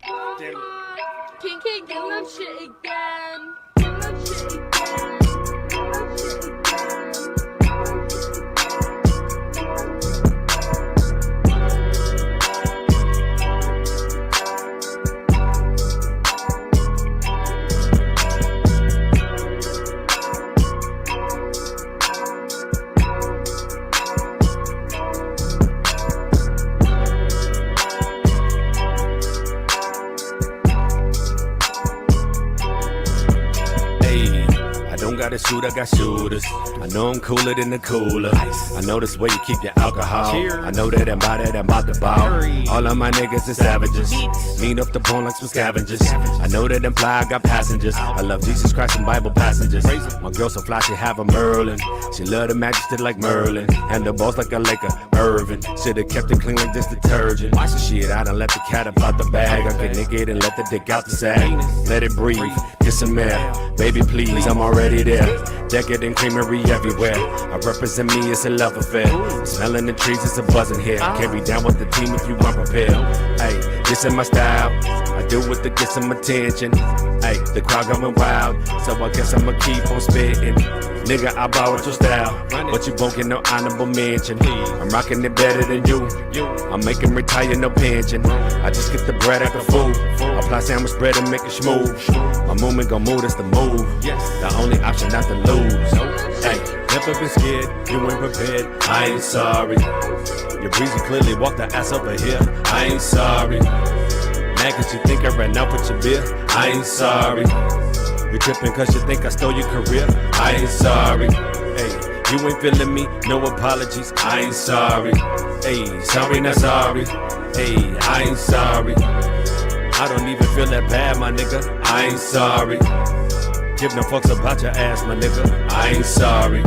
King King, give them shit again. Give them shit again. Give them shit again. Got a shoot, I got shooters. I know I'm cooler than the cooler. I know this way you keep your alcohol. I know that I'm about to ball. All of my niggas is savages. Mean up the bone like some scavengers. I know that I'm fly, I got passengers. I love Jesus Christ and Bible passages. My girl so fly, she have a Merlin. She love the majesty like Merlin. And the balls like a Laker, Irvin. Should've kept it clean like this detergent. Shit, I done let the cat up out the bag. I get naked and let the dick out the sack. Let it breathe, get some air. Baby please, I'm already there. Decadent creamery everywhere. I represent me, it's a love affair. Smelling the trees, it's a buzzing here. Carry down with the team if you unprepared. Hey, this is my style. I do it to get some attention. Hey, the crowd going wild, so I guess I'ma keep on spitting. Nigga, I borrowed your style, but you won't get no honorable mention. I'm rocking it better than you. I'm making retire, no pension. I just get the bread at the food. Apply sandwich bread and make it smooth. My movement gon' move, that's the move. The only option not to lose. Hey, never been scared, you ain't prepared. I ain't sorry. Your breezy clearly walked the ass over here. I ain't sorry. Mad cause you think I ran out with your beer. I ain't sorry. You tripping cause you think I stole your career. I ain't sorry. Hey, you ain't feeling me, no apologies. I ain't sorry. Hey, sorry not sorry. Hey, I ain't sorry. I don't even feel that bad, my nigga. I ain't sorry. Give no fucks about your ass, my nigga. I ain't sorry.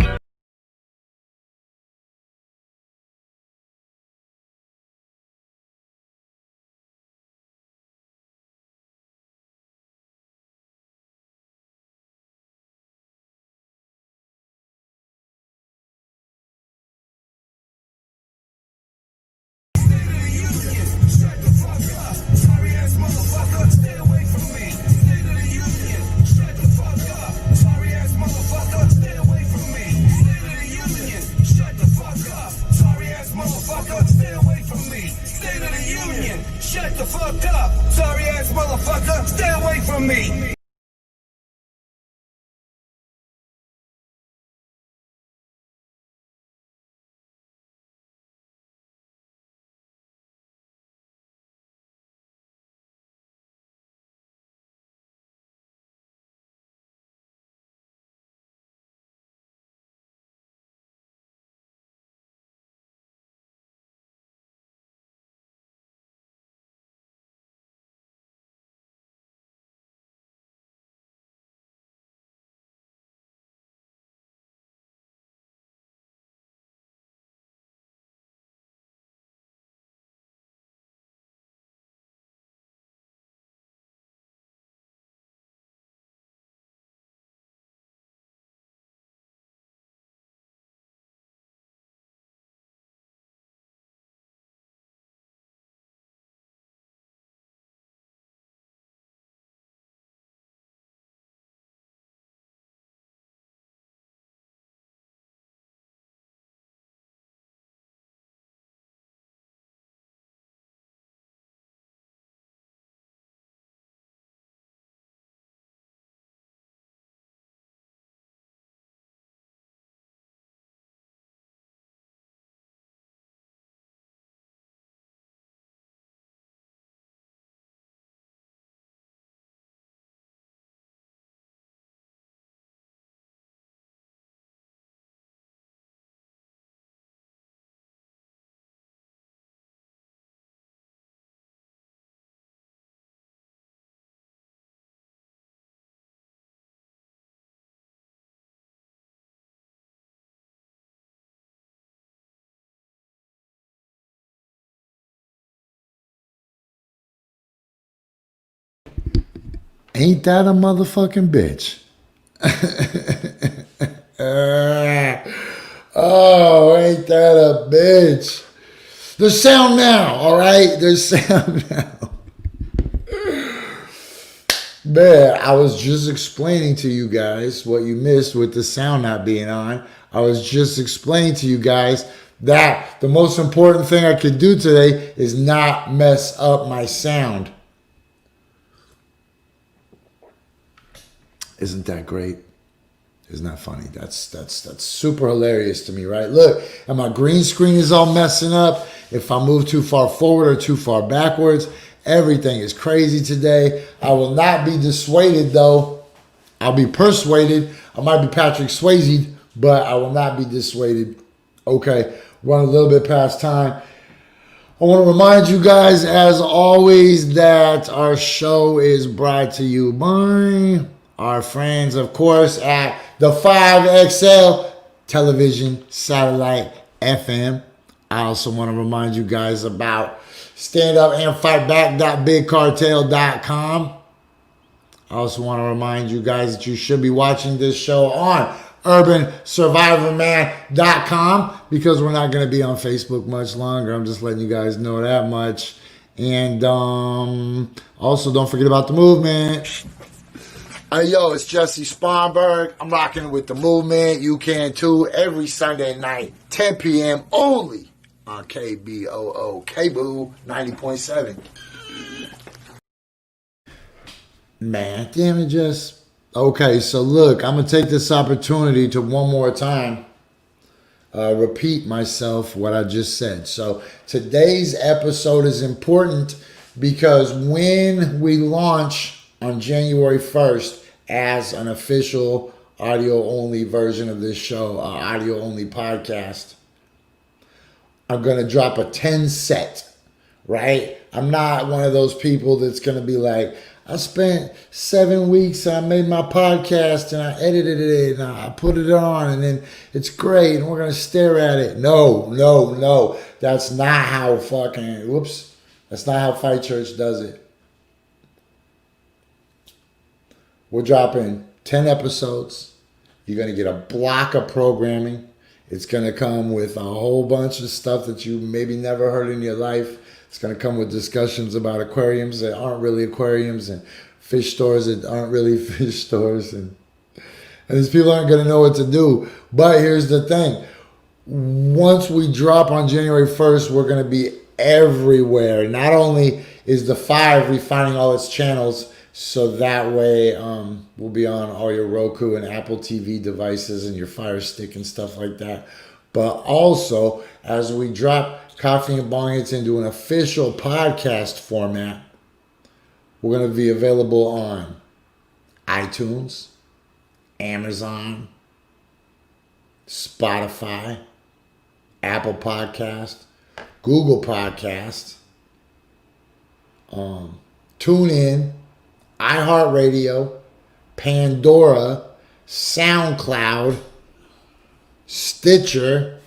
Shut the fuck up, sorry ass motherfucker, stay away from me. Ain't that a motherfucking bitch? Oh, ain't that a bitch? There's sound now, all right? There's sound now. Man, I was just explaining to you guys what you missed with the sound not being on. I was just explaining to you guys that the most important thing I could do today is not mess up my sound. Isn't that great? Isn't that funny? That's super hilarious to me, right? Look, and my green screen is all messing up. If I move too far forward or too far backwards, everything is crazy today. I will not be dissuaded, though. I'll be persuaded. I might be Patrick Swayze, but I will not be dissuaded. Okay, run a little bit past time. I want to remind you guys, as always, that our show is brought to you by our friends, of course, at the 5XL television, satellite, FM. I also want to remind you guys about standupandfightback.bigcartel.com. I also want to remind you guys that you should be watching this show on urbansurvivorman.com because we're not going to be on Facebook much longer. I'm just letting you guys know that much. And also, don't forget about the movement. Hey, yo, it's Jessie Sponberg. I'm rocking with the movement. You can too. Every Sunday night, 10 p.m. only on KBOO, KBOO 90.7. Man, damn it, Jess. Okay, so look, I'm going to take this opportunity to one more time repeat myself what I just said. So today's episode is important because when we launch on January 1st as an official audio-only version of this show, audio-only podcast, I'm going to drop a 10 set, right? I'm not one of those people that's going to be like, I spent 7 weeks and I made my podcast and I edited it and I put it on and then it's great and we're going to stare at it. No. That's not how that's not how Fight Church does it. We're dropping 10 episodes. You're going to get a block of programming. It's going to come with a whole bunch of stuff that you maybe never heard in your life. It's going to come with discussions about aquariums that aren't really aquariums and fish stores that aren't really fish stores. And these people aren't going to know what to do. But here's the thing. Once we drop on January 1st, we're going to be everywhere. Not only is the 5 refining all its channels, so that way we'll be on all your Roku and Apple TV devices and your Fire Stick and stuff like that. But also, as we drop Coffee and Bong Hits into an official podcast format, we're going to be available on iTunes, Amazon, Spotify, Apple Podcast, Google Podcast, TuneIn, iHeartRadio, Pandora, SoundCloud, Stitcher.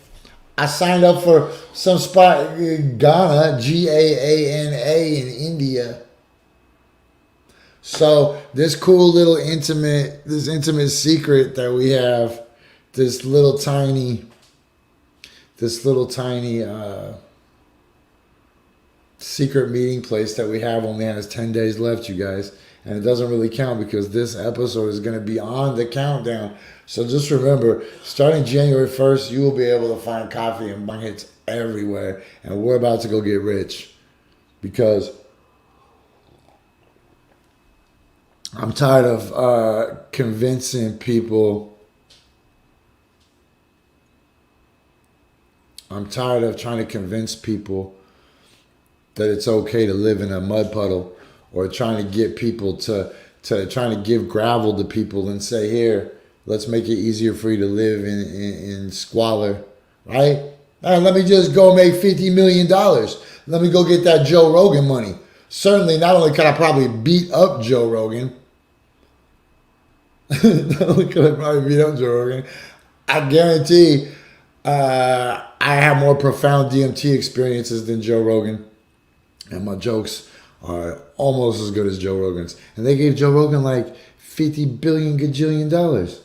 I signed up for some spot in Ghana, Gaana in India. So this cool little intimate secret that we have, this little tiny secret meeting place that we have only has 10 days left, you guys. And it doesn't really count because this episode is going to be on the countdown. So just remember, starting January 1st, you will be able to find Coffee and Bong Hits everywhere. And we're about to go get rich because I'm tired of convincing people. I'm tired of trying to convince people that it's okay to live in a mud puddle, or trying to get people to trying to give gravel to people and say, here, let's make it easier for you to live in squalor, right? Let me just go make $50 million. Let me go get that Joe Rogan money. Certainly, not only could I probably beat up Joe Rogan, I guarantee I have more profound DMT experiences than Joe Rogan. And my jokes are almost as good as Joe Rogan's. And they gave Joe Rogan like $50 billion gajillion.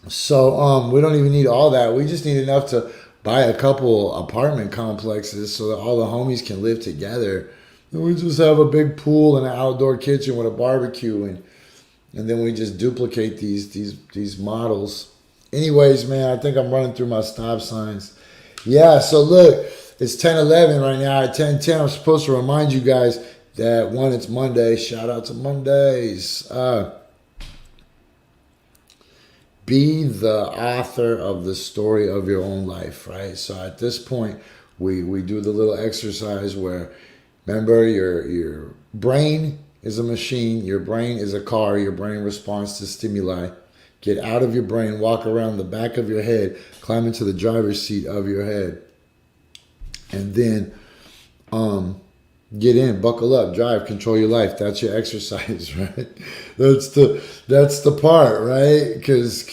So we don't even need all that. We just need enough to buy a couple apartment complexes so that all the homies can live together And we just have a big pool and an outdoor kitchen with a barbecue, and then we just duplicate these models. Anyways, man, I think I'm running through my stop signs. Yeah, so look, it's 10:11 right now. At 10:10, I'm supposed to remind you guys that, one, it's Monday. Shout out to Mondays. Be the author of the story of your own life, right? So at this point, we do the little exercise where, remember, your brain is a machine, your brain is a car, your brain responds to stimuli. Get out of your brain, walk around the back of your head, climb into the driver's seat of your head, and then get in, buckle up, drive, control your life. That's your exercise, right? That's the part, right? Because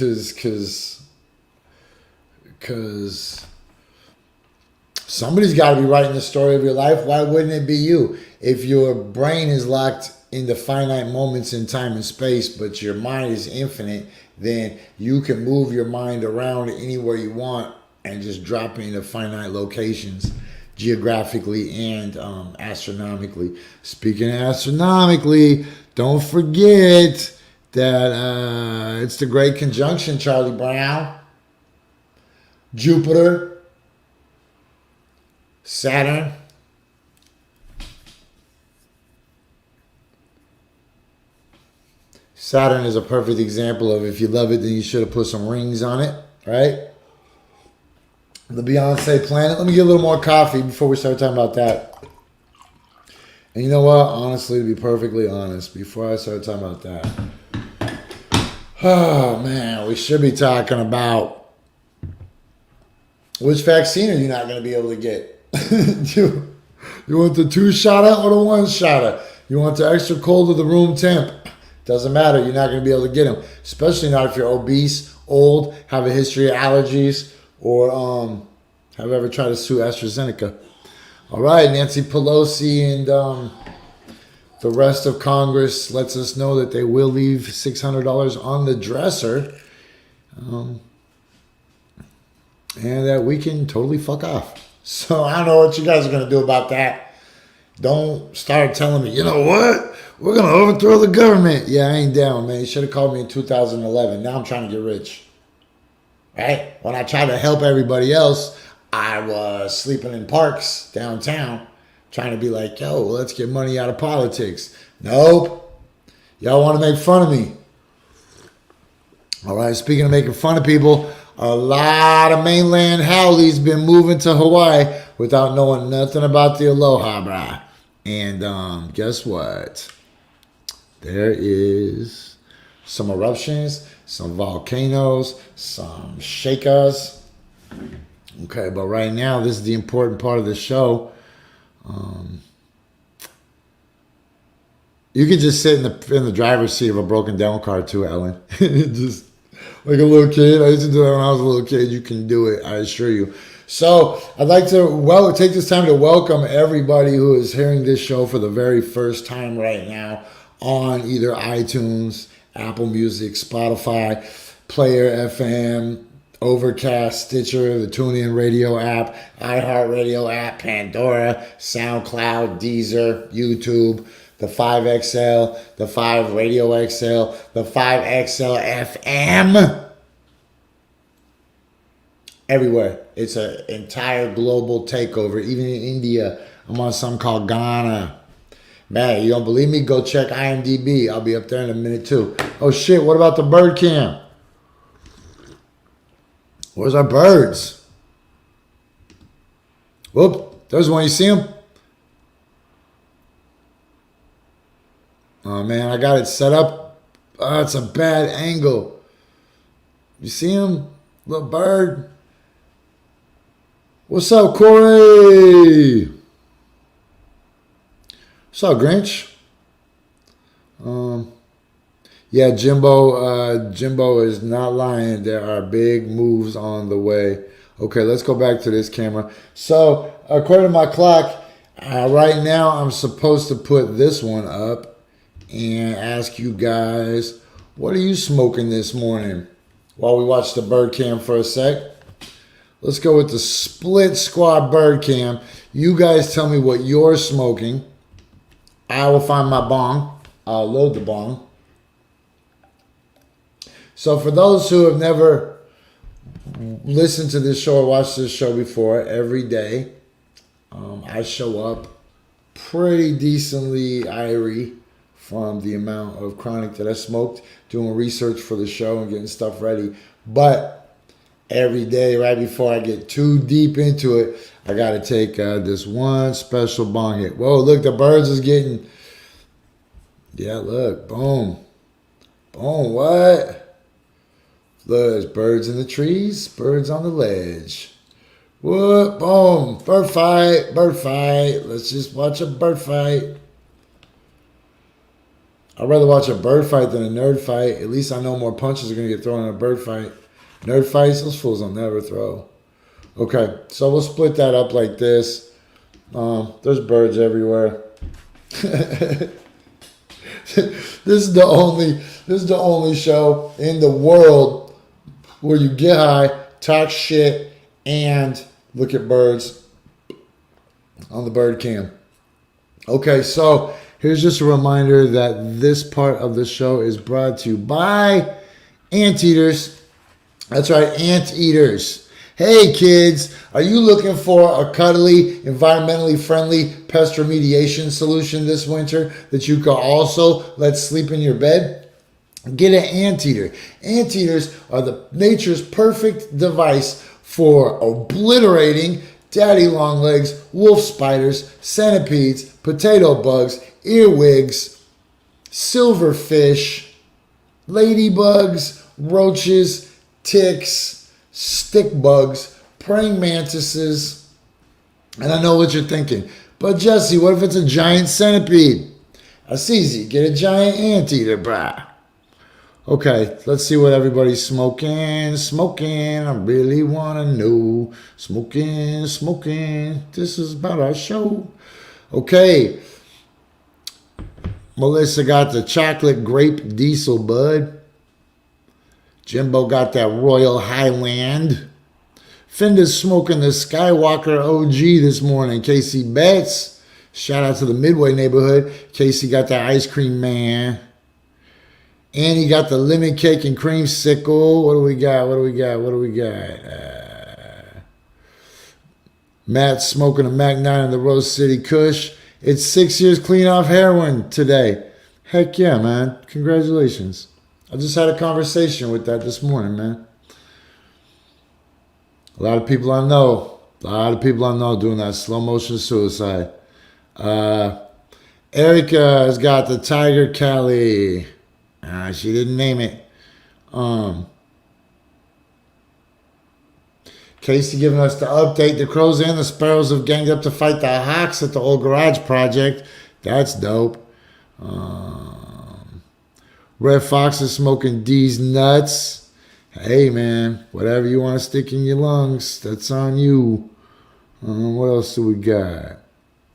somebody's got to be writing the story of your life. Why wouldn't it be you? If your brain is locked into finite moments in time and space, but your mind is infinite, then you can move your mind around anywhere you want and just drop it into finite locations, geographically and astronomically. Speaking of astronomically, don't forget that it's the Great Conjunction, Charlie Brown. Jupiter, Saturn, Saturn is a perfect example of, if you love it, then you should have put some rings on it, right? The Beyonce planet. Let me get a little more coffee before we start talking about that. And you know what? Honestly, to be perfectly honest, before I start talking about that, oh man, we should be talking about which vaccine are you not going to be able to get? You want the 2-shotter or the 1-shotter? You want the extra cold or the room temp? Doesn't matter. You're not going to be able to get them, especially not if you're obese, old, have a history of allergies, or have ever tried to sue AstraZeneca. All right, Nancy Pelosi and the rest of Congress lets us know that they will leave $600 on the dresser, and that we can totally fuck off. So I don't know what you guys are going to do about that. Don't start telling me, you know what? We're going to overthrow the government. Yeah, I ain't down, man. You should have called me in 2011. Now I'm trying to get rich. Right? When I tried to help everybody else, I was sleeping in parks downtown, trying to be like, yo, let's get money out of politics. Nope. Y'all want to make fun of me. All right, speaking of making fun of people, a lot of mainland howlies been moving to Hawaii without knowing nothing about the aloha, brah. And guess what? There is some eruptions, some volcanoes, some shakers. Okay, but right now, this is the important part of the show. You can just sit in the driver's seat of a broken down car too, Ellen. Just like a little kid. I used to do that when I was a little kid. You can do it, I assure you. So I'd like to take this time to welcome everybody who is hearing this show for the very first time right now on either iTunes, Apple Music, Spotify, Player FM, Overcast, Stitcher, the TuneIn Radio app, iHeartRadio app, Pandora, SoundCloud, Deezer, YouTube, the 5XL, the 5 Radio XL, the 5XL FM. Everywhere. It's an entire global takeover. Even in India, I'm on something called Ghana. Man, you don't believe me? Go check IMDb. I'll be up there in a minute too. Oh shit, what about the bird cam? Where's our birds? Whoop, there's one. You see him? Oh man, I got it set up. Oh, it's a bad angle. You see him? Little bird. What's up, Corey? What's up, Grinch? Yeah, Jimbo is not lying. There are big moves on the way. Okay, let's go back to this camera. So, according to my clock, right now I'm supposed to put this one up and ask you guys, what are you smoking this morning? While we watch the bird cam for a sec. Let's go with the split squad bird cam. You guys tell me what you're smoking. I will find my bong. I'll load the bong. So for those who have never listened to this show or watched this show before, every day I show up pretty decently irie from the amount of chronic that I smoked, doing research for the show and getting stuff ready. But every day, right before I get too deep into it, I got to take this one special bong hit. Whoa, look, the birds is getting... Yeah, look, boom. Boom, what? Look, there's birds in the trees, birds on the ledge. What? Boom, bird fight, bird fight. Let's just watch a bird fight. I'd rather watch a bird fight than a nerd fight. At least I know more punches are going to get thrown in a bird fight. Nerd fights, those fools will never throw. Okay, so we'll split that up like this. There's birds everywhere. This is the only show in the world where you get high, talk shit, and look at birds on the bird cam. Okay, so here's just a reminder that this part of the show is brought to you by Anteaters. That's right, Anteaters. Hey kids, are you looking for a cuddly, environmentally friendly pest remediation solution this winter that you can also let sleep in your bed? Get an Anteater. Anteaters are nature's perfect device for obliterating daddy long legs, wolf spiders, centipedes, potato bugs, earwigs, silverfish, ladybugs, roaches, ticks, stick bugs, praying mantises. And I know what you're thinking. But Jesse, what if it's a giant centipede? That's easy. Get a giant anteater, brah. Okay, let's see what everybody's smoking. Smoking, I really want to know. Smoking, smoking. This is about our show. Okay. Melissa got the chocolate grape diesel bud. Jimbo got that Royal Highland. Fenda's smoking the Skywalker OG this morning. Casey Betts. Shout out to the Midway neighborhood. Casey got that ice cream man. Annie got the lemon cake and creamsicle. What do we got? Matt's smoking a Mac 9 in the Rose City Kush. It's 6 years clean off heroin today. Heck yeah, man. Congratulations. I just had a conversation with that this morning, man. A lot of people I know doing that slow motion suicide. Erica has got the Tiger Cali. She didn't name it. Casey giving us the update. The Crows and the Sparrows have ganged up to fight the Hawks at the old garage project. That's dope. Red Fox is smoking D's nuts. Hey, man, whatever you want to stick in your lungs, that's on you. What else do we got?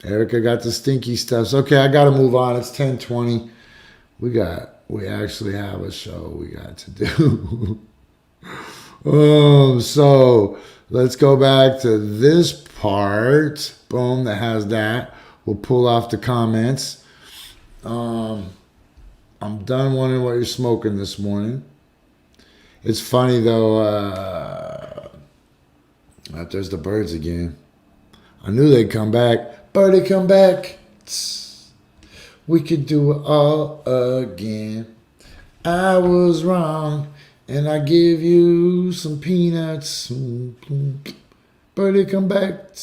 Erica got the stinky stuffs. Okay, I got to move on. It's 10:20. We actually have a show we got to do. So let's go back to this part. Boom, that has that. We'll pull off the comments. I'm done wondering what you're smoking this morning. It's funny though. There's the birds again. I knew they'd come back. Birdie, come back. We could do it all again. I was wrong, and I give you some peanuts. Birdie, come back.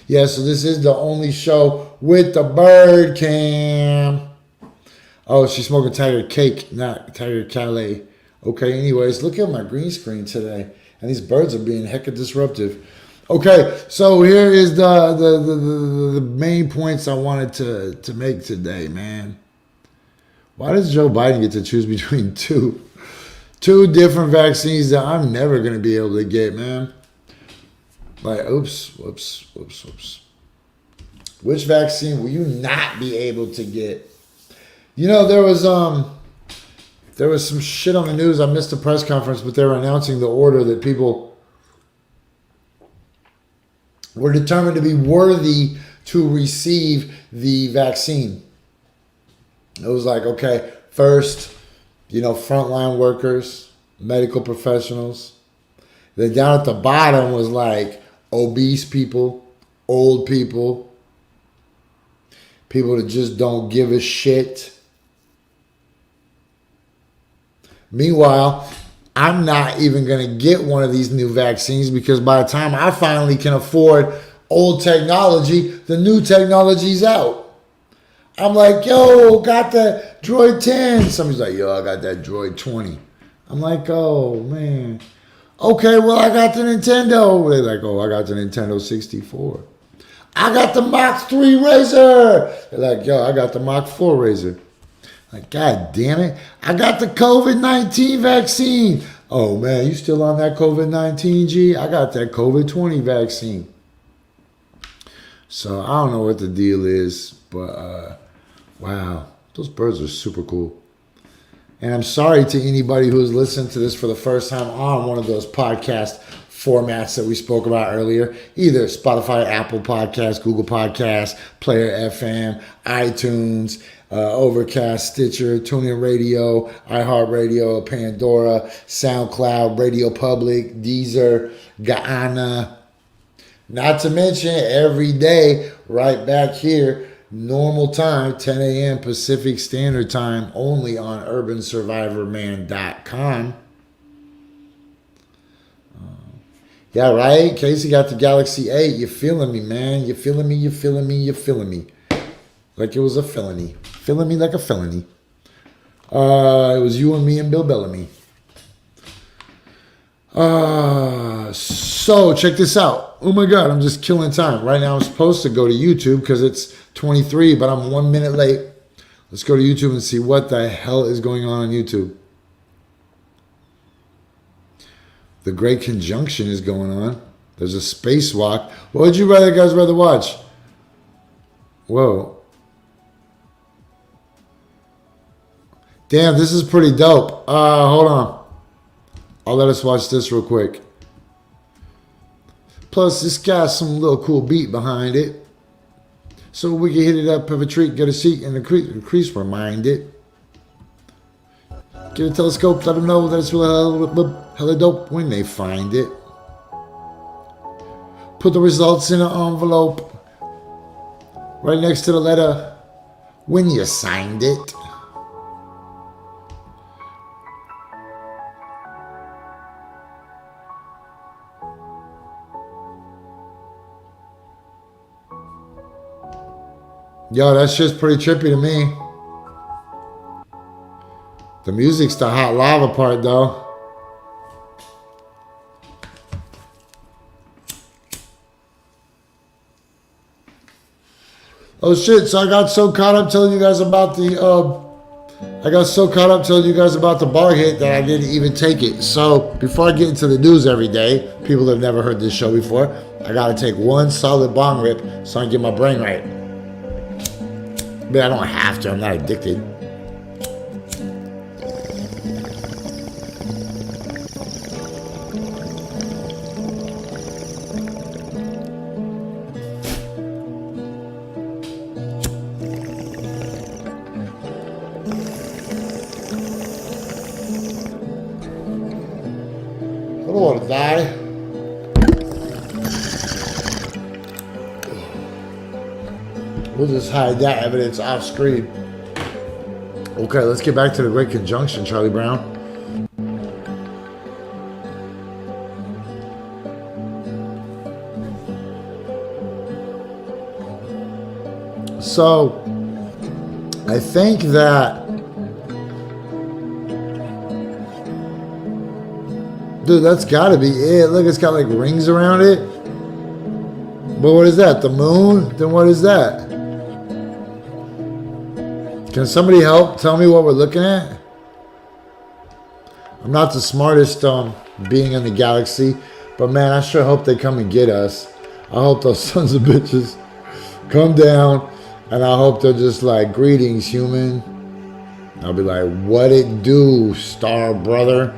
Yeah, so this is the only show with the bird cam. Oh, she's smoking Tiger Cake, not Tiger Calais. Okay, anyways, look at my green screen today. And these birds are being hecka disruptive. Okay, so here is the main points I wanted to make today, man. Why does Joe Biden get to choose between two different vaccines that I'm never going to be able to get, man? Like, whoops. Which vaccine will you not be able to get? You know, there was some shit on the news. I missed the press conference, but they were announcing the order that people were determined to be worthy to receive the vaccine. It was like, okay, first, frontline workers, medical professionals. Then down at the bottom was like obese people, old people, people that just don't give a shit. Meanwhile, I'm not even going to get one of these new vaccines because by the time I finally can afford old technology, the new technology's out. I'm like, yo, got the Droid 10. Somebody's like, yo, I got that Droid 20. I'm like, oh, man. Okay, well, I got the Nintendo. They're like, oh, I got the Nintendo 64. I got the Mach 3 Razor. They're like, yo, I got the Mach 4 Razor. Like, God damn it. I got the COVID-19 vaccine. Oh, man, you still on that COVID-19, G? I got that COVID-20 vaccine. So, I don't know what the deal is, but, wow, those birds are super cool. And I'm sorry to anybody who's listened to this for the first time on one of those podcast formats that we spoke about earlier. Either Spotify, Apple Podcasts, Google Podcasts, Player FM, iTunes, Overcast, Stitcher, TuneIn Radio, iHeartRadio, Pandora, SoundCloud, Radio Public, Deezer, Gaana. Not to mention every day right back here, normal time, 10 a.m. Pacific Standard Time, only on urbansurvivorman.com. Yeah, right? Casey got the Galaxy 8. You feeling me, man? You feeling me? You feeling me? You feeling me? Like it was a felony. Feeling me like a felony. It was you and me and Bill Bellamy. So check this out. Oh my God, I'm just killing time. Right now I'm supposed to go to YouTube because it's 23, but I'm 1 minute late. Let's go to YouTube and see what the hell is going on YouTube. The Great Conjunction is going on. There's a spacewalk. What would you guys rather watch? Whoa. Damn, this is pretty dope. Hold on. I'll let us watch this real quick. Plus, this got some little cool beat behind it. So we can hit it up, have a treat, get a seat, and increase remind it. Get a telescope, let them know that it's hella dope when they find it. Put the results in an envelope right next to the letter when you signed it. Yo, that shit's pretty trippy to me. The music's the hot lava part, though. Oh shit! So I got so caught up telling you guys about the bar hit that I didn't even take it. So before I get into the news every day, people that have never heard this show before, I gotta take one solid bong rip so I can get my brain right. But I don't have to. I'm not addicted. I don't want to die. We'll just hide that evidence off screen. Okay, let's get back to the Great Conjunction, Charlie Brown. So, I think that, dude, that's gotta be it. Look, it's got like rings around it. But what is that? The moon? Then what is that? Can somebody help tell me what we're looking at? I'm not the smartest being in the galaxy, but man, I sure hope they come and get us. I hope those sons of bitches come down, and I hope they're just like, greetings, human. I'll be like, what it do, star brother?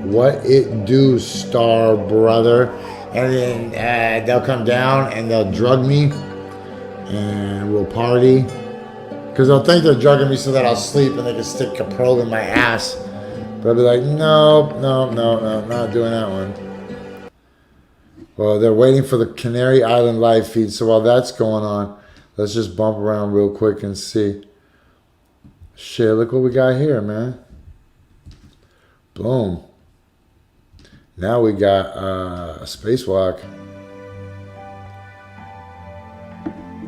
What it do, star brother? and then they'll come down and they'll drug me, and we'll party. Because they'll think they're drugging me so that I'll sleep and they can stick a probe in my ass. But I'll be like, no, not doing that one. Well, they're waiting for the Canary Island live feed. So while that's going on, let's just bump around real quick and see. Shit, look what we got here, man. Boom. Now we got a spacewalk.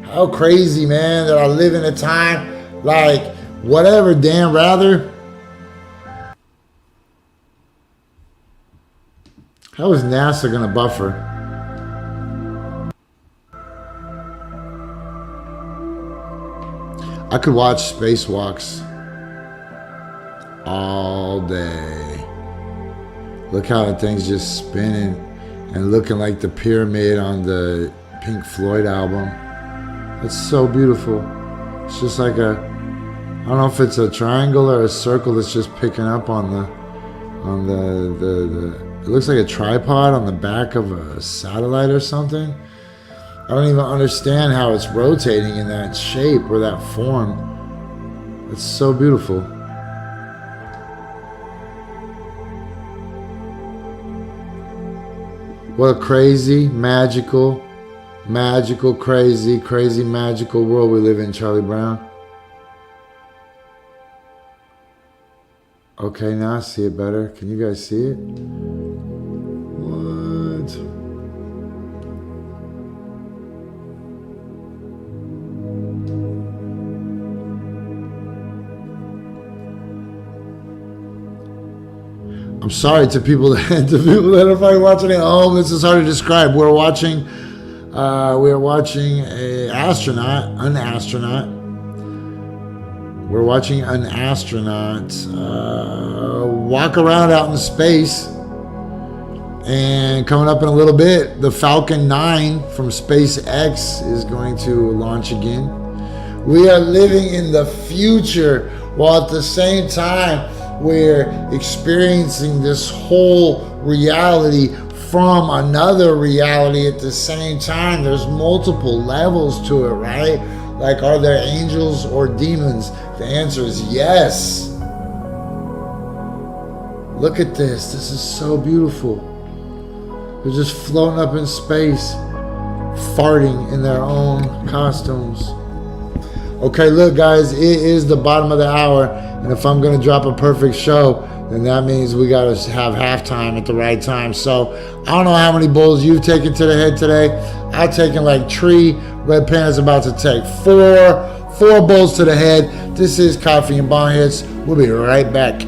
How crazy, man, that I live in a time like whatever, damn, rather. How is NASA gonna buffer? I could watch spacewalks all day. Look how the thing's just spinning and looking like the pyramid on the Pink Floyd album. It's so beautiful. It's just like a, I don't know if it's a triangle or a circle that's just picking up on the it looks like a tripod on the back of a satellite or something. I don't even understand how it's rotating in that shape or that form. It's so beautiful. What a crazy, magical, crazy, magical world we live in, Charlie Brown. Okay, now I see it better. Can you guys see it? What? I'm sorry to people that are probably watching at home. This is hard to describe. We're watching an astronaut. We're watching an astronaut walk around out in space. And coming up in a little bit, the Falcon 9 from SpaceX is going to launch again. We are living in the future while at the same time we're experiencing this whole reality from another reality at the same time. There's multiple levels to it, right? Like, are there angels or demons? The answer is yes. Look at this. This is so beautiful. They're just floating up in space, farting in their own costumes. Okay, look, guys, it is the bottom of the hour, and if I'm going to drop a perfect show, then that means we got to have halftime at the right time. So I don't know how many bowls you've taken to the head today. I've taken like 3. Red Panda's about to take 4 bowls to the head. This is Coffee and Bong Hits. We'll be right back.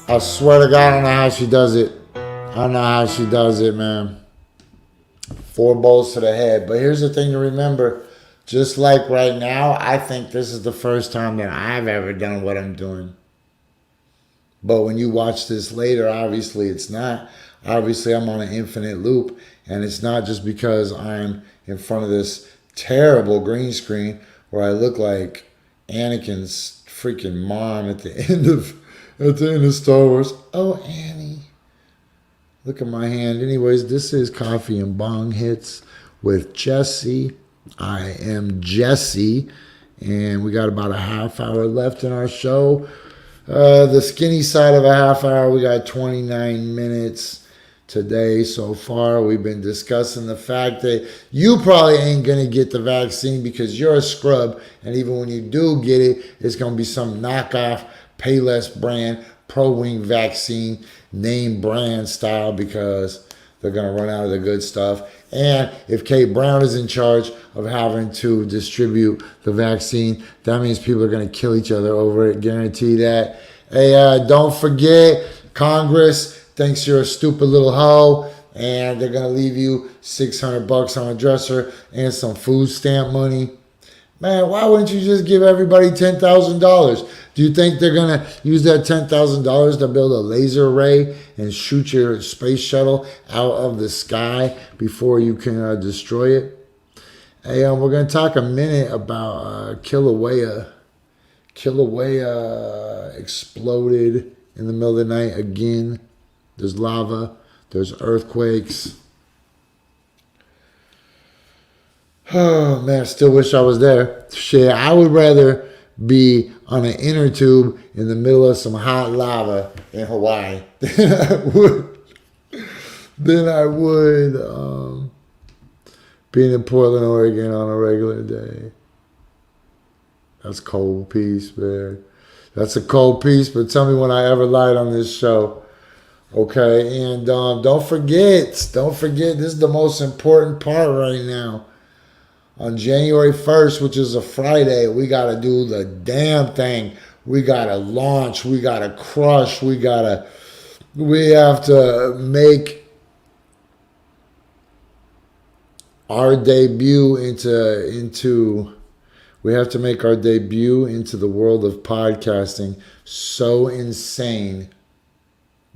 I swear to God, I don't know how she does it. I don't know how she does it, man. 4 bowls to the head. But here's the thing to remember. Just like right now, I think this is the first time that I've ever done what I'm doing. But when you watch this later, obviously it's not. Obviously, I'm on an infinite loop. And it's not just because I'm in front of this terrible green screen where I look like Anakin's freaking mom at the end of Star Wars. Oh, Annie. Look at my hand. Anyways, this is Coffee and Bong Hits with Jessie. I am Jessie. And we got about a half hour left in our show. The skinny side of a half hour, we got 29 minutes today so far. We've been discussing the fact that you probably ain't going to get the vaccine because you're a scrub. And even when you do get it, it's going to be some knockoff Payless brand, Pro Wing vaccine, name brand style, because they're going to run out of the good stuff. And if Kate Brown is in charge of having to distribute the vaccine, that means people are going to kill each other over it. Guarantee that. Hey, don't forget, Congress thinks you're a stupid little hoe, and they're going to leave you $600 on a dresser and some food stamp money. Man, why wouldn't you just give everybody $10,000? Do you think they're going to use that $10,000 to build a laser array and shoot your space shuttle out of the sky before you can destroy it? Hey, we're going to talk a minute about Kilauea. Kilauea exploded in the middle of the night again. There's lava. There's earthquakes. Oh, man, I still wish I was there. Shit, I would rather be on an inner tube in the middle of some hot lava in Hawaii than I would being in Portland, Oregon on a regular day. That's cold piece, man. That's a cold piece, but tell me when I ever lied on this show. Okay, and don't forget, this is the most important part right now. On January 1st, which is a Friday, we got to do the damn thing. We got to launch. We got to crush. We have to make our debut we have to make our debut into the world of podcasting so insane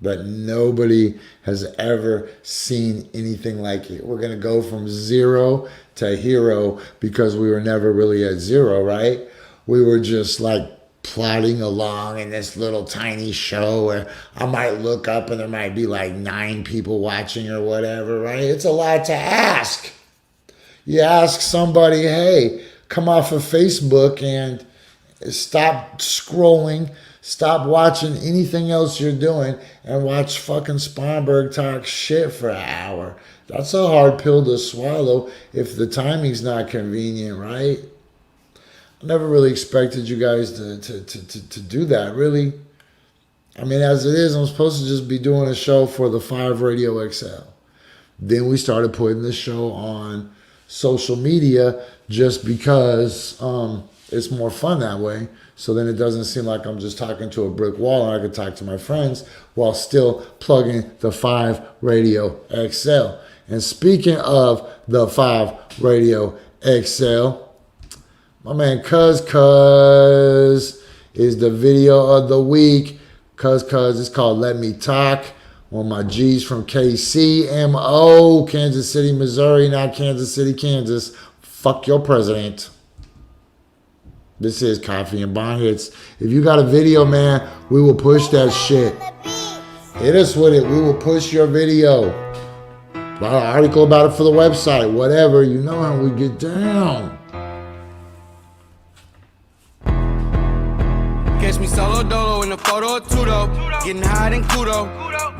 that nobody has ever seen anything like it. We're going to go from zero to hero because we were never really at zero, right? We were just like plodding along in this little tiny show where I might look up and there might be like 9 people watching or whatever, right? It's a lot to ask. You ask somebody, hey, come off of Facebook and stop scrolling, stop watching anything else you're doing, and watch fucking Sponberg talk shit for an hour. That's a hard pill to swallow if the timing's not convenient, right? I never really expected you guys to do that, really. I mean, as it is, I'm supposed to just be doing a show for the 5 Radio XL. Then we started putting the show on social media just because it's more fun that way. So then it doesn't seem like I'm just talking to a brick wall and I can talk to my friends while still plugging the 5 Radio XL. And speaking of the 5 Radio XL, my man Cuz is the video of the week. Cuz it's called Let Me Talk. One of my G's from KCMO, Kansas City, Missouri, not Kansas City, Kansas. Fuck your president. This is Coffee and Bong Hits. If you got a video, man, we will push that shit. Hit us with it. We will push your video. Write an article about it for the website. Whatever. You know how we get down. Catch me solo dolo in the photo of Tudo. Getting high in Kudo.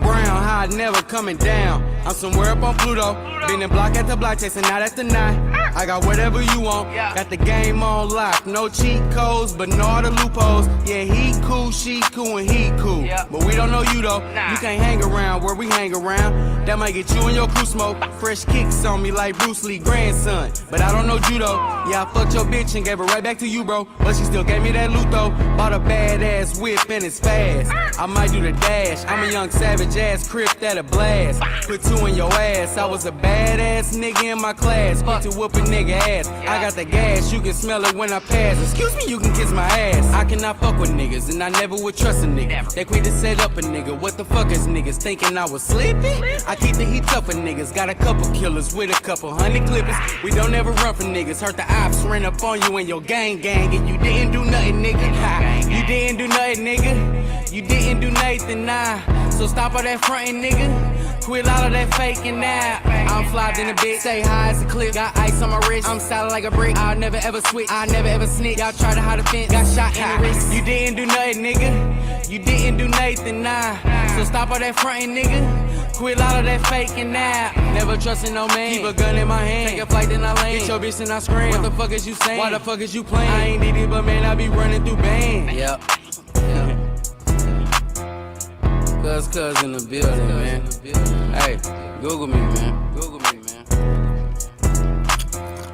Brown high, never coming down. I'm somewhere up on Pluto. Been in block at the block, chasing out at the night. I got whatever you want. Got the game on lock. No cheat codes, but know all the loopholes. Yeah, he cool, she cool, and he cool. But we don't know you though. You can't hang around where we hang around. That might get you and your crew smoke. Fresh kicks on me like Bruce Lee grandson. But I don't know judo. Yeah, I fucked your bitch and gave her right back to you, bro. But she still gave me that loot though. Bought a badass whip and it's fast. I might do the dash. I'm a young savage ass crip that a blast. Put 2 in your ass. I was a badass nigga in my class. Fit to whoop a nigga ass. I got the gas. You can smell it when I pass. Excuse me, you can kiss my ass. I cannot fuck with niggas and I never would trust a nigga. They quit to set up a nigga. What the fuck is niggas thinking I was sleeping? I keep the heat up for niggas. Got a couple killers with a couple 100 clippers. We don't ever run for niggas. Hurt the ops, ran up on you and your gang and you didn't do nothing, nigga. You didn't do nothing, nigga. You didn't do nothing, nah. So stop all that frontin', nigga. Quit all of that faking now. I'm flyed in a bitch, say hi as a clip. Got ice on my wrist, I'm solid like a brick. I'll never ever switch, I'll never ever snitch. Y'all try to hide the fence, got shot in the wrist. You didn't do nothing, nigga. You didn't do nothing, nah. So stop all that frontin', nigga. Quit all of that faking now. Never trustin' no man. Keep a gun in my hand. Take a flight, then I land. Get your bitch and I scream. What the fuck is you saying? Why the fuck is you playing? I ain't need it, but man, I be running through bands. Yep. cuz in the building, man. Hey, Google me, man. Google me, man.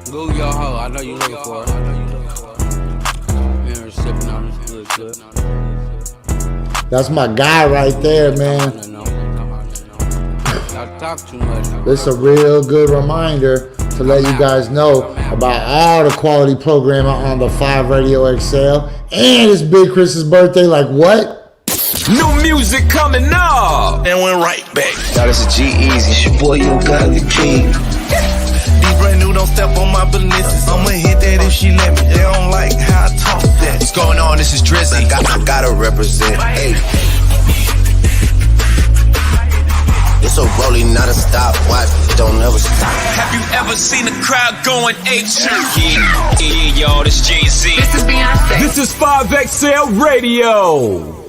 Google your hoe. I know you looking for her. Man, sipping on this good. That's my guy right there, man. I talk too much. This is a real good reminder to let you guys know about all the quality programming on the 5 Radio XL. And it's Big Chris's birthday. Like what? New music coming up. And went right back. Now this is G-Eazy. It's your boy, Young God the King. These brand new, don't step on my business. I'ma hit that if she let me. They don't like how I talk that. What's going on? This is Jessie. I gotta represent. Hey. It's a rolling, not a stopwatch. It don't never stop. Have you ever seen a crowd going apeshit? Yeah, y'all, this Jay-Z. This is Beyonce. This is 5XL Radio.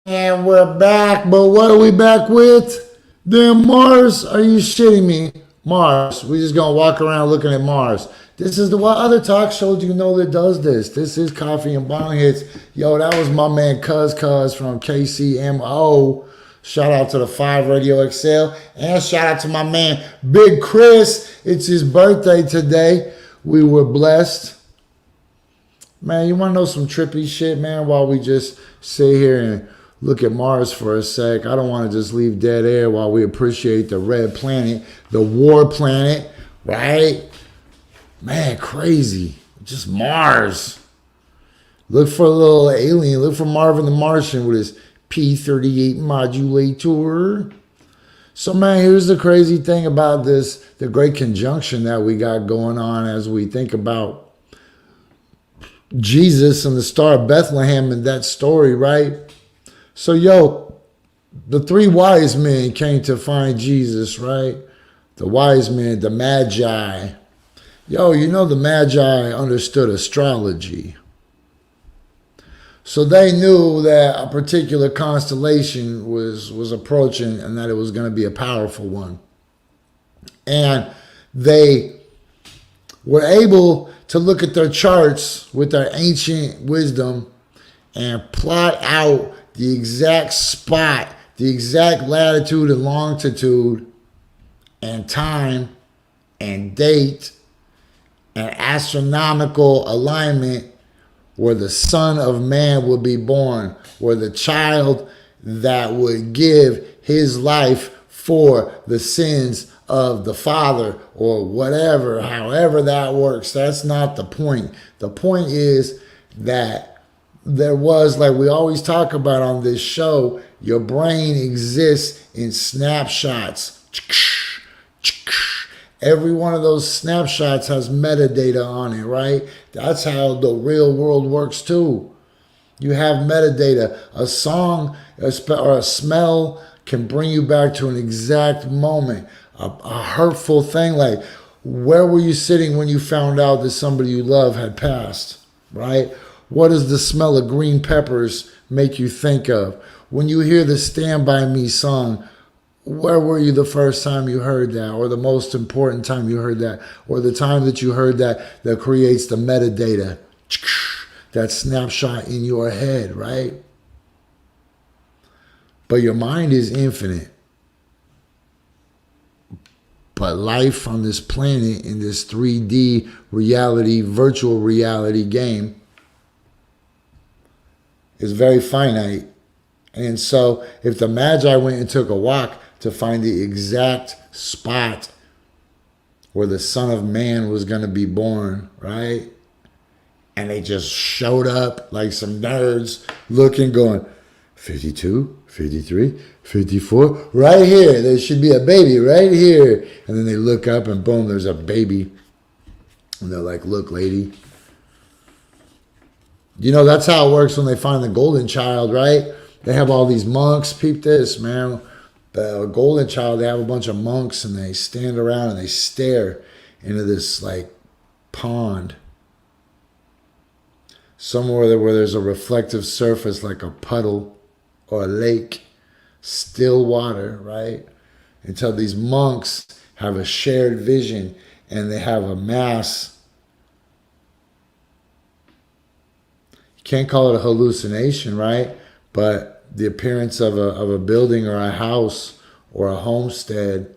And we're back, but what are we back with? Damn Mars, are you shitting me? Mars, we just gonna walk around looking at Mars. This is what other talk shows do you know that does this? This is Coffee and Bong Hits. Yo, that was my man Cuz from KCMO. Shout out to the 5 Radio XL. And shout out to my man Big Chris. It's his birthday today. We were blessed. Man, you wanna know some trippy shit, man, while we just sit here and look at Mars for a sec. I don't want to just leave dead air while we appreciate the red planet, the war planet, right? Man, crazy. Just Mars. Look for a little alien. Look for Marvin the Martian with his P-38 modulator. So, man, here's the crazy thing about this, the great conjunction that we got going on as we think about Jesus and the Star of Bethlehem and that story, right? So, yo, the 3 wise men came to find Jesus, right? The wise men, the Magi. Yo, you know the Magi understood astrology. So they knew that a particular constellation was approaching and that it was going to be a powerful one. And they were able to look at their charts with their ancient wisdom and plot out the exact spot, the exact latitude and longitude and time and date and astronomical alignment where the Son of Man would be born, where the child that would give his life for the sins of the Father or whatever, however that works. That's not the point. The point is that there was, like we always talk about on this show, your brain exists in snapshots. Every one of those snapshots has metadata on it, right? That's how the real world works too. You have metadata. A song or a smell can bring you back to an exact moment. A hurtful thing, like where were you sitting when you found out that somebody you love had passed, right? What does the smell of green peppers make you think of? When you hear the Stand By Me song, where were you the first time you heard that, or the most important time you heard that, or the time that you heard that creates the metadata, that snapshot in your head, right? But your mind is infinite. But life on this planet, in this 3D reality, virtual reality game, is very finite. And so if the Magi went and took a walk to find the exact spot where the Son of Man was going to be born, right? And they just showed up like some nerds looking, going, 52, 53, 54, right here. There should be a baby right here. And then they look up and boom, there's a baby. And they're like, look, lady. You know, that's how it works when they find the golden child, right? They have all these monks. Peep this, man. The golden child, they have a bunch of monks and they stand around and they stare into this like pond. Somewhere where there's a reflective surface like a puddle or a lake. Still water, right? Until these monks have a shared vision and they have a mass. You can't call it a hallucination, right? but the appearance of a building or a house or a homestead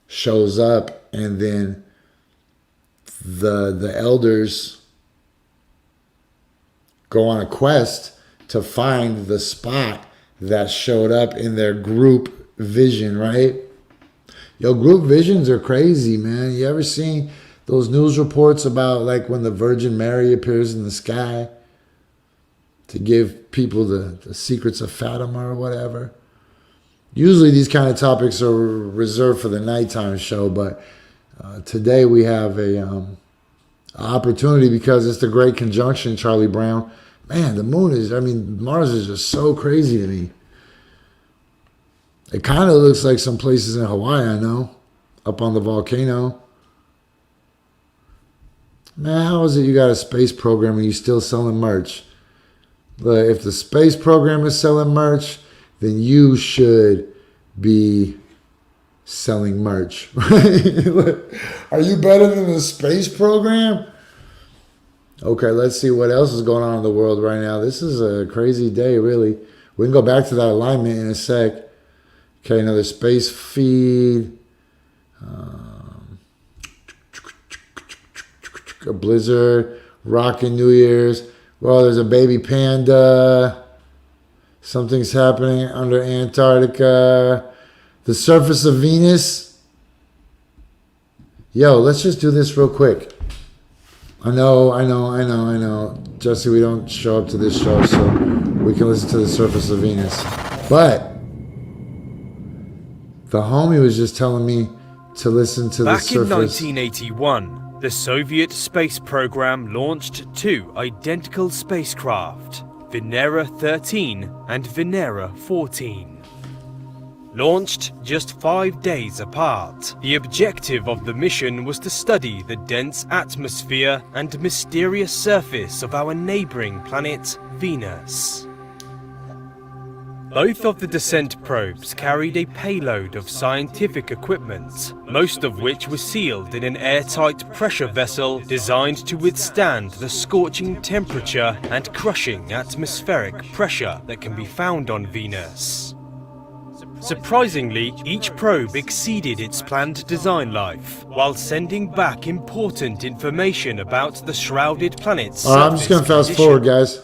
shows up, and then the elders go on a quest to find the spot that showed up in their group vision, right? Yo, group visions are crazy, man. You ever seen those news reports about like when the Virgin Mary appears in the sky to give people the secrets of Fatima or whatever? Usually these kind of topics are reserved for the nighttime show, but today we have a opportunity because it's the Great Conjunction, Charlie Brown. Man, the moon is, Mars is just so crazy to me. It kind of looks like some places in Hawaii, I know, up on the volcano. Man, how is it you got a space program and you still selling merch? But if the space program is selling merch, then you should be selling merch. Are you better than the space program? Okay, let's see what else is going on in the world right now. This is a crazy day, really. We can go back to that alignment in a sec. Okay, another space feed. A blizzard. Rockin' New Year's. Well, there's a baby panda. Something's happening under Antarctica. The surface of Venus. Yo, let's just do this real quick. I know. Jessie, we don't show up to this show, so we can listen to the surface of Venus. But the homie was just telling me to listen to the surface. Back in 1981, the Soviet space program launched two identical spacecraft, Venera 13 and Venera 14. Launched just 5 days apart, the objective of the mission was to study the dense atmosphere and mysterious surface of our neighboring planet, Venus. Both of the descent probes carried a payload of scientific equipment, most of which was sealed in an airtight pressure vessel designed to withstand the scorching temperature and crushing atmospheric pressure that can be found on Venus. Surprisingly, each probe exceeded its planned design life, while sending back important information about the shrouded planet's surface I'm just going to fast forward, guys.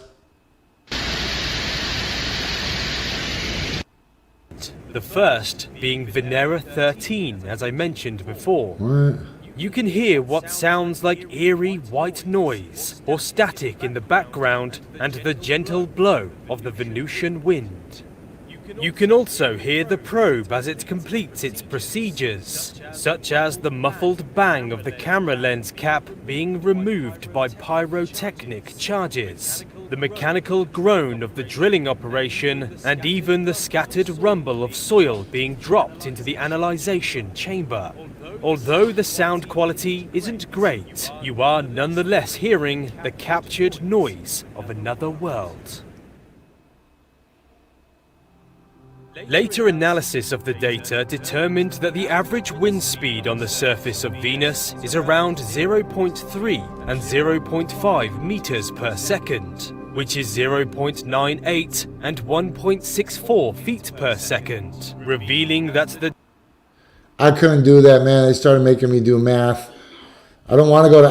The first being Venera 13, as I mentioned before. What? You can hear what sounds like eerie white noise or static in the background and the gentle blow of the Venusian wind. You can also hear the probe as it completes its procedures, such as the muffled bang of the camera lens cap being removed by pyrotechnic charges, the mechanical groan of the drilling operation, and even the scattered rumble of soil being dropped into the analyzation chamber. Although the sound quality isn't great, you are nonetheless hearing the captured noise of another world. Later analysis of the data determined that the average wind speed on the surface of Venus is around 0.3 and 0.5 meters per second, which is 0.98 and 1.64 feet per second, revealing that the... I couldn't do that, man. They started making me do math. I want to go to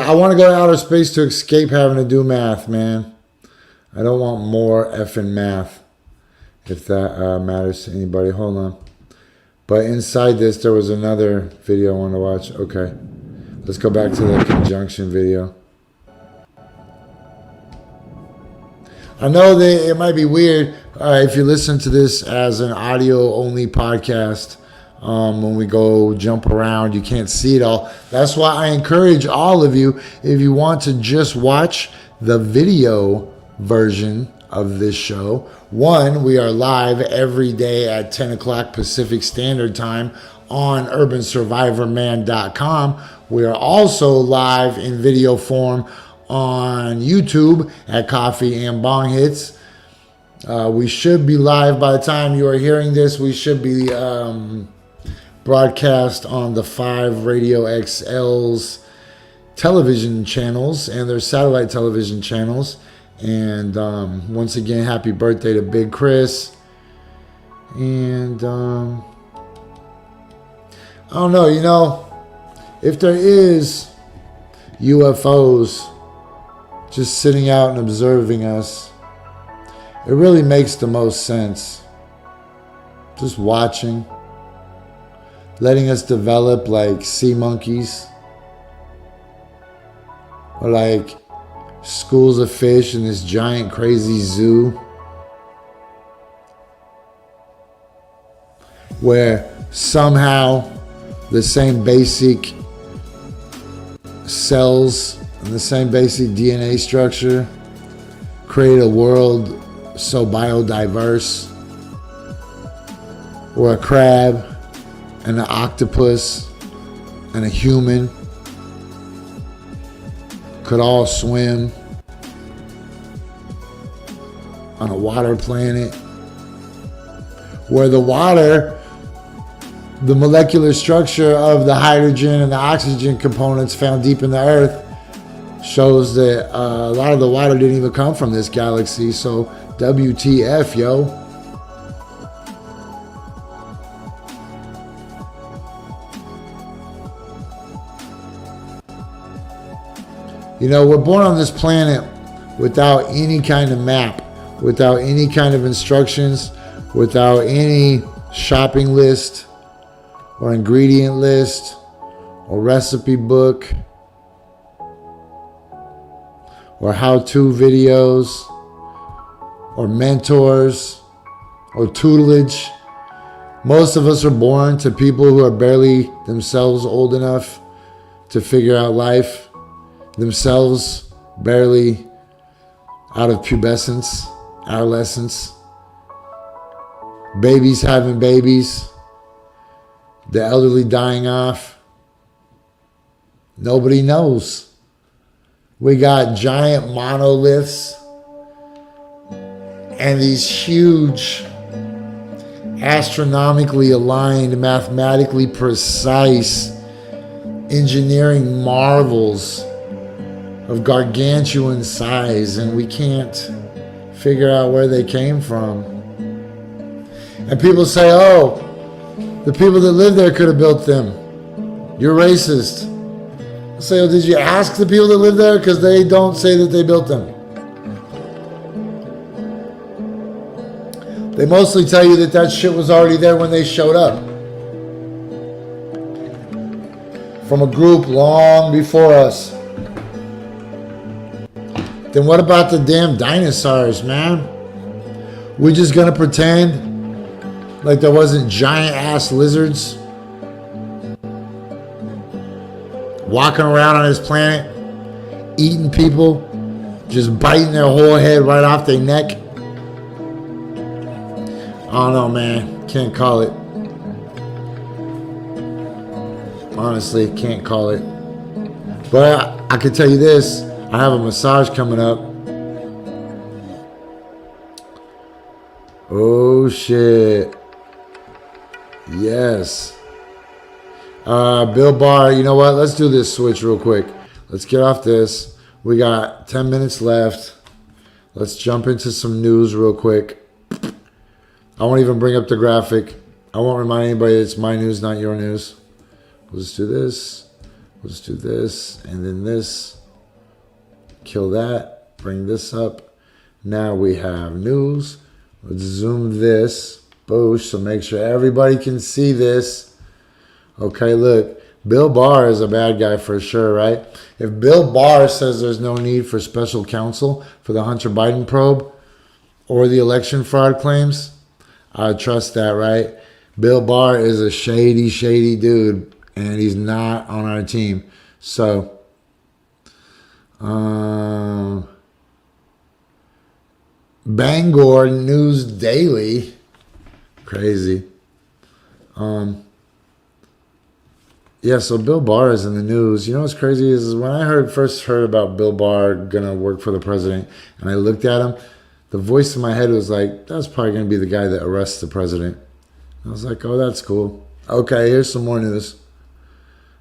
outer space to escape having to do math, man. I don't want more effing math. If that matters to anybody. Hold on. But inside this, there was another video I wanted to watch. Okay. Let's go back to the conjunction video. I know that it might be weird if you listen to this as an audio-only podcast. When we go jump around, you can't see it all. That's why I encourage all of you, if you want to just watch the video version of this show. One, we are live every day at 10 o'clock Pacific Standard Time on urbansurvivorman.com. We are also live in video form on YouTube at Coffee and Bong Hits. We should be live by the time you are hearing this. We should be broadcast on the 5 Radio XL's television channels and their satellite television channels. And once again, happy birthday to Big Chris. And I don't know, you know, if there is UFOs just sitting out and observing us, it really makes the most sense. Just watching, letting us develop like sea monkeys, or like schools of fish in this giant crazy zoo, where somehow the same basic cells and the same basic DNA structure create a world so biodiverse, where a crab and an octopus and a human could all swim on a water planet, where the water, the molecular structure of the hydrogen and the oxygen components found deep in the earth shows that a lot of the water didn't even come from this galaxy. So WTF, yo. You know, we're born on this planet without any kind of map, without any kind of instructions, without any shopping list or ingredient list or recipe book or how-to videos or mentors or tutelage. Most of us are born to people who are barely themselves old enough to figure out life, themselves barely out of pubescence, adolescence, babies having babies, the elderly dying off. Nobody knows. We got giant monoliths and these huge, astronomically aligned, mathematically precise engineering marvels of gargantuan size, and we can't figure out where they came from. And people say, oh, the people that live there could have built them. You're racist. I say, oh, did you ask the people that live there? Because they don't say that they built them. They mostly tell you that that shit was already there when they showed up. From a group long before us. Then what about the damn dinosaurs, man? We just gonna pretend like there wasn't giant ass lizards walking around on this planet, eating people, just biting their whole head right off their neck? I don't know, man. Can't call it. Honestly, can't call it. But I can tell you this. I have a massage coming up. Oh, shit. Yes. Bill Barr, you know what? Let's do this switch real quick. Let's get off this. We got 10 minutes left. Let's jump into some news real quick. I won't even bring up the graphic. I won't remind anybody it's my news, not your news. We'll just do this. We'll just do this. And then this. Kill that. Bring this up. Now we have news. Let's zoom this. Boosh. So make sure everybody can see this. Okay, look. Bill Barr is a bad guy for sure, right? If Bill Barr says there's no need for special counsel for the Hunter Biden probe or the election fraud claims, I trust that, right? Bill Barr is a shady, shady dude, and he's not on our team. So, Bangor News Daily, crazy. Yeah, so Bill Barr is in the news. You know what's crazy is when I first heard about Bill Barr gonna work for the president, and I looked at him, the voice in my head was like, that's probably gonna be the guy that arrests the president. I was like, oh, that's cool. Okay, here's some more news.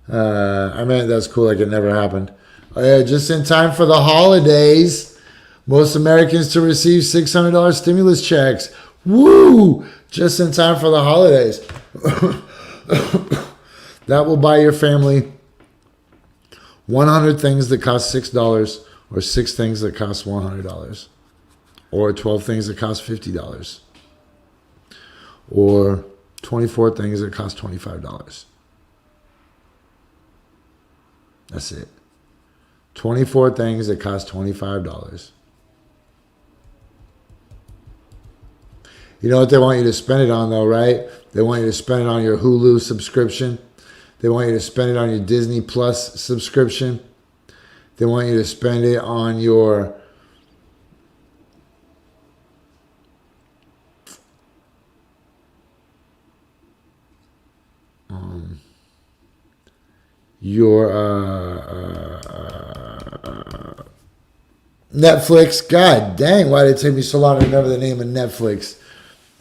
I mean, that's cool, like it never happened. Oh, yeah, just in time for the holidays, Most Americans to receive $600 stimulus checks. Woo! Just in time for the holidays. That will buy your family 100 things that cost $6, or 6 things that cost $100, or 12 things that cost $50, or 24 things that cost $25. That's it. 24 things that cost $25. You know what they want you to spend it on, though, right? They want you to spend it on your Hulu subscription. They want you to spend it on your Disney Plus subscription. They want you to spend it on your Netflix. God dang, why did it take me so long to remember the name of Netflix?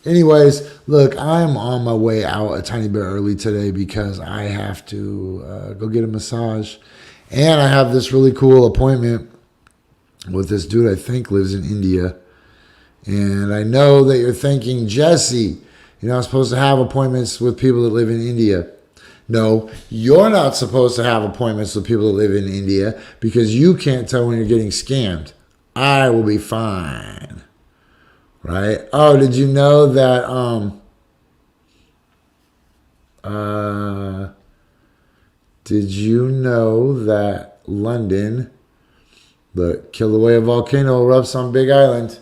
Anyways, look, I'm on my way out a tiny bit early today because I have to go get a massage. And I have this really cool appointment with this dude I think lives in India. And I know that you're thinking, Jessie, you're not supposed to have appointments with people that live in India. No, you're not supposed to have appointments with people that live in India because you can't tell when you're getting scammed. I will be fine. Right? Oh, did you know that London, the Kilauea volcano erupts on Big Island?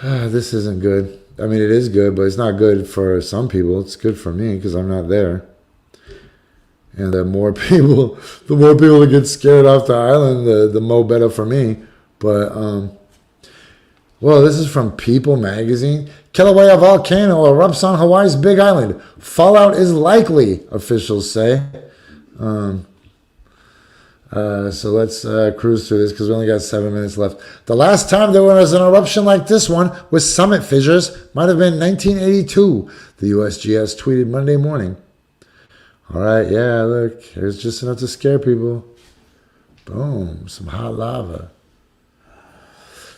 This isn't good. I mean, it is good, but it's not good for some people. It's good for me because I'm not there. And the more people that get scared off the island, the more better for me. But well, this is from People magazine. Kilauea volcano erupts on Hawaii's Big Island. Fallout is likely, officials say. So let's cruise through this because we only got 7 minutes left. The last time there was an eruption like this one with summit fissures might have been 1982, the USGS tweeted Monday morning. All right, yeah, look, there's just enough to scare people. Boom, some hot lava.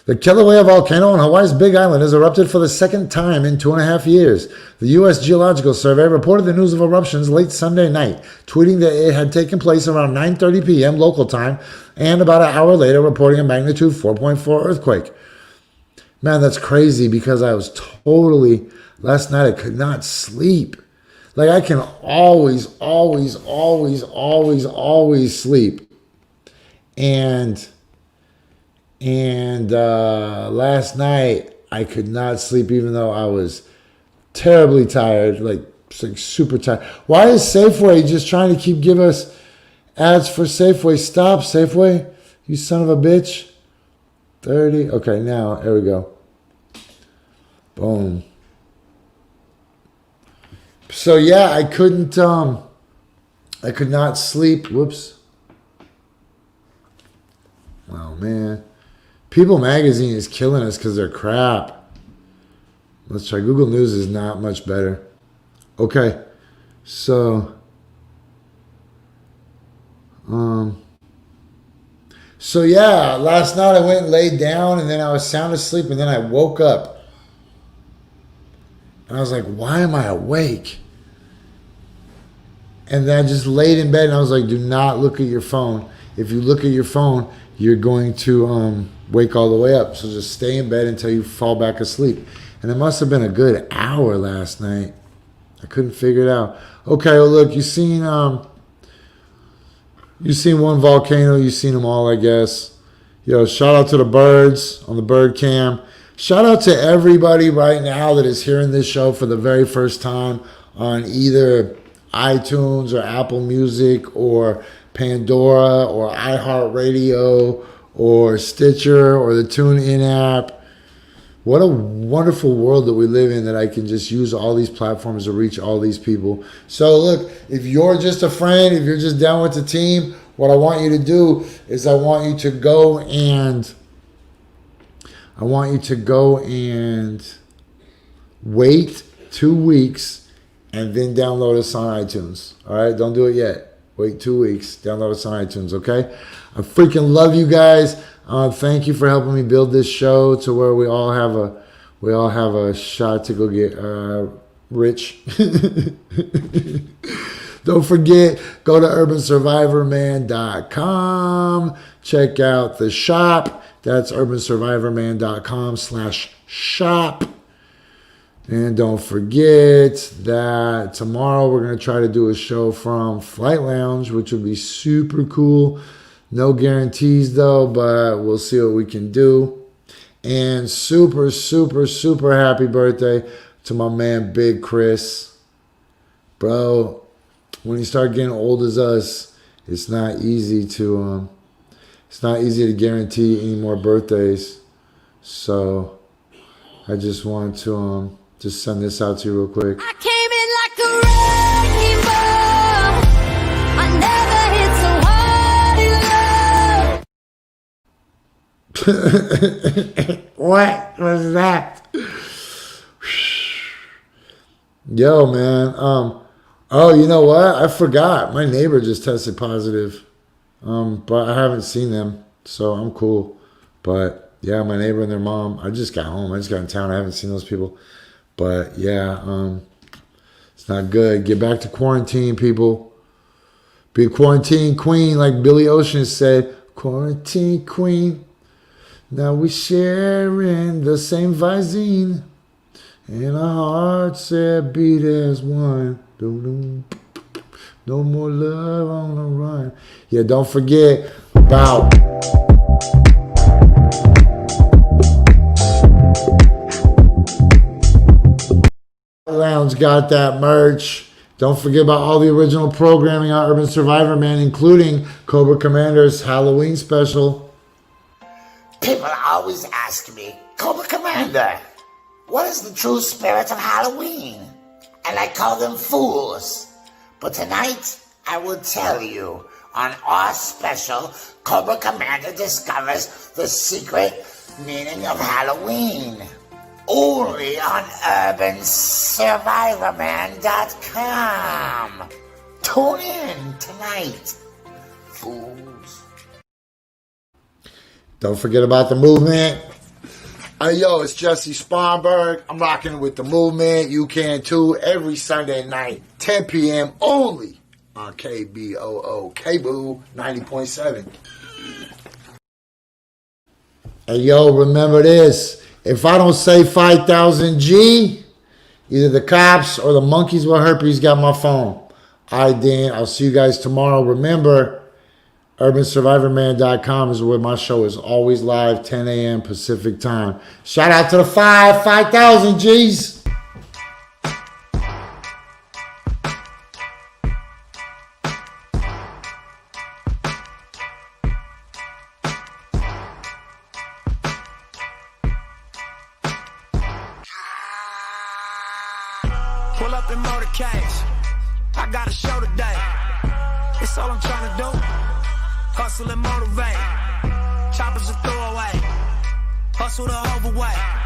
The Kilauea volcano on Hawaii's Big Island has erupted for the second time in 2.5 years. The U.S. Geological Survey reported the news of eruptions late Sunday night, tweeting that it had taken place around 9:30 p.m. local time, and about an hour later reporting a magnitude 4.4 earthquake. Man, that's crazy because last night I could not sleep. Like I can always sleep. And last night I could not sleep even though I was terribly tired, like super tired. Why is Safeway just trying to keep give us ads for Safeway? Stop, Safeway, you son of a bitch. 30. Okay, now there we go. Boom. So yeah, I could not sleep. Whoops. Oh man. People magazine is killing us because they're crap. Let's try. Google News is not much better. Okay. So yeah, last night I went and laid down and then I was sound asleep and then I woke up. And I was like, why am I awake? And then I just laid in bed and I was like, do not look at your phone. If you look at your phone, you're going to wake all the way up. So just stay in bed until you fall back asleep. And it must have been a good hour last night. I couldn't figure it out. Okay, well look, you seen one volcano, you seen them all, I guess. Yo, shout out to the birds on the bird cam. Shout out to everybody right now that is hearing this show for the very first time on either iTunes or Apple Music or Pandora or iHeartRadio or Stitcher or the TuneIn app. What a wonderful world that we live in that I can just use all these platforms to reach all these people. So look, if you're just a friend, if you're just down with the team, what I want you to do is I want you to go and wait 2 weeks and then download us on iTunes. All right, don't do it yet. Wait 2 weeks. Download us on iTunes, okay? I freaking love you guys. Thank you for helping me build this show to where we all have a shot to go get rich. Don't forget, go to urbansurvivorman.com. Check out the shop. That's urbansurvivorman.com/shop. And don't forget that tomorrow we're going to try to do a show from Flight Lounge, which would be super cool. No guarantees though, but we'll see what we can do. And super, super, super happy birthday to my man Big Chris. Bro, when you start getting old as us, it's not easy to guarantee any more birthdays. So I just want to just send this out to you real quick. I came in like a wrecking ball. I never hit so hard in love. What was that? Yo, man. Oh, you know what? I forgot. My neighbor just tested positive. But I haven't seen them, so I'm cool. But yeah, my neighbor and their mom. I just got home. I just got in town. I haven't seen those people. But yeah, it's not good. Get back to quarantine, people. Be a quarantine queen, like Billy Ocean said. Quarantine queen. Now we sharing the same Visine, and our hearts that beat as one. No more love on the run. Yeah, don't forget about Lounge got that merch. Don't forget about all the original programming on Urban Survivor Man, including Cobra Commander's Halloween special. People always ask me, Cobra Commander, what is the true spirit of Halloween? And I call them fools. But tonight, I will tell you on our special, Cobra Commander discovers the secret meaning of Halloween. Only on urbansurvivorman.com. Tune in tonight, fools. Don't forget about the movement. Hey, yo, it's Jessie Sponberg. I'm rocking with the movement. You can too. Every Sunday night, 10 p.m. only on KBOO, KBOO 90.7. Hey, yo, remember this. If I don't say 5,000 G, either the cops or the monkeys with herpes got my phone. All right, then. I'll see you guys tomorrow. Remember, urbansurvivorman.com is where my show is always live, 10 a.m. Pacific time. Shout out to the 5,000 G's. Pull up in motorcades. I got a show today. It's all I'm trying to do. Hustle and motivate. Choppers a throwaway. Hustle the overweight.